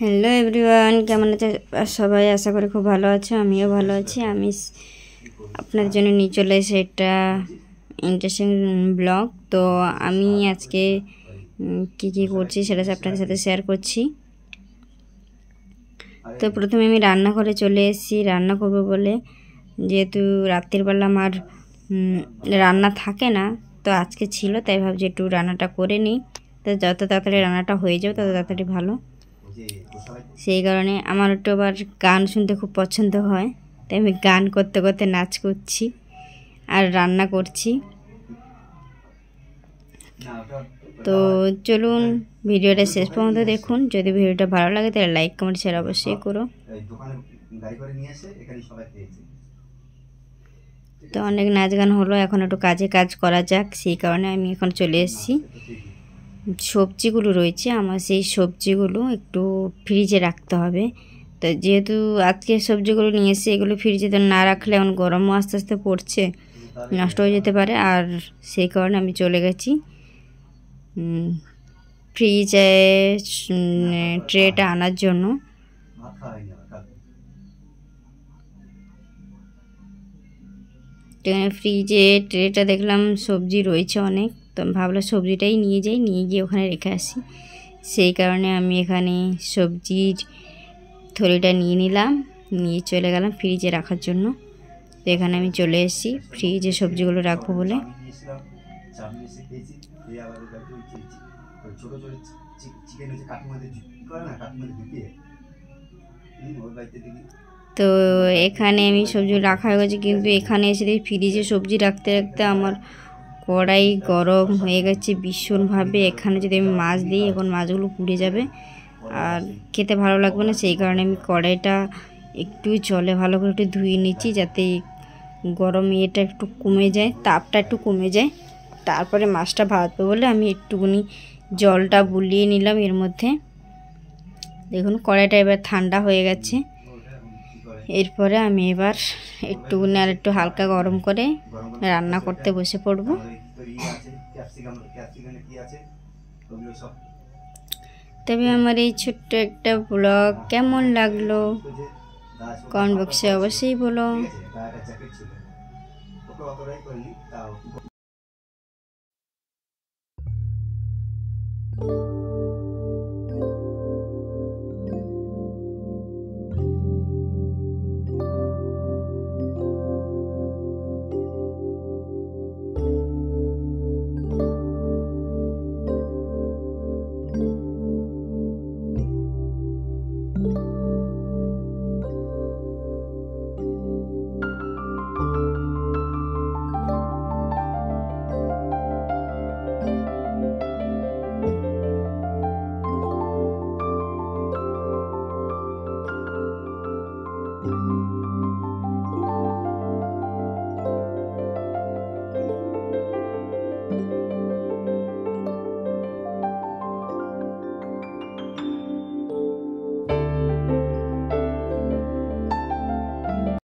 Hello everyone, কেমন আছে সবাই? আশা করি খুব ভালো আছো। আমিও ভালো আছি। আমি আপনার জন্য নিয়ে চলে এসে একটা ইন্টারেস্টিং ব্লগ। তো আমি আজকে কি কি করছি সেটা আপনাদের সাথে শেয়ার করছি। তো প্রথমে আমি রান্নাঘরে চলে এসেছি রান্না করব বলে, যেহেতু রাত্রিবেলা আমার রান্না থাকে না, তো আজকে ছিল, তাই ভাবছি একটু রান্নাটা করে নিই। তো যত তাড়াতাড়ি রান্নাটা হয়ে যাবে তত তাড়াতাড়ি ভালো। সেই কারণে আমার একটু আবার গান শুনতে খুব পছন্দ হয়, তাই আমি গান করতে করতে নাচ করছি আর রান্না করছি। তো চলুন ভিডিওটা শেষ পর্যন্ত দেখুন। যদি ভিডিওটা ভালো লাগে তাহলে লাইক কমেন্ট শেয়ার অবশ্যই করো। তো অনেক নাচ গান হলো, এখন একটু কাজ করা যাক। সেই কারণে আমি এখন চলে এসেছি। সবজিগুলো রয়েছে আমার, সেই সবজিগুলো একটু ফ্রিজে রাখতে হবে। তো যেহেতু আজকে সবজিগুলো নিয়ে এসে এগুলো ফ্রিজে তো না রাখলে এখন গরমও আস্তে আস্তে পড়ছে, নষ্ট হয়ে যেতে পারে। আর সেই কারণে আমি চলে গেছি ফ্রিজে ট্রেটা আনার জন্য। ফ্রিজে ট্রেটা দেখলাম সবজি রয়েছে অনেক, তো আমি ভাবলাম সবজিটাই নিয়ে যাই, নিয়ে গিয়ে ওখানে রেখে আসি। সেই কারণে আমি এখানে সবজির থলিটা নিয়ে নিলাম, নিয়ে চলে গেলাম ফ্রিজে রাখার জন্য। তো এখানে আমি চলে এসেছি ফ্রিজে সবজিগুলো রাখবো বলে। তো এখানে আমি সবজি রাখা হয়ে গেছে, কিন্তু এখানে এসে ফ্রিজে সবজি রাখতে রাখতে আমার কড়াই গরম হয়ে গেছে ভীষণভাবে। এখানে যদি আমি মাছ দিই, এখন মাছগুলো পুড়ে যাবে আর খেতে ভালো লাগবে না। সেই কারণে আমি কড়াইটা একটু জলে ভালো করে একটু ধুয়ে নিচ্ছি, যাতে গরম ইয়েটা একটু কমে যায়, তাপটা একটু কমে যায়। তারপরে মাছটা ভাজবো বলে আমি একটুখানি জলটা বুলিয়ে নিলাম এর মধ্যে। দেখুন কড়াইটা এবার ঠান্ডা হয়ে গেছে। এরপরে আমি এবার একটুখানি আর একটু হালকা গরম করে রান্না করতে বসে পড়ব। তবে আমার এই ছোট্ট একটা ব্লগ কেমন লাগলো কমেন্ট বক্সে অবশ্যই বলো।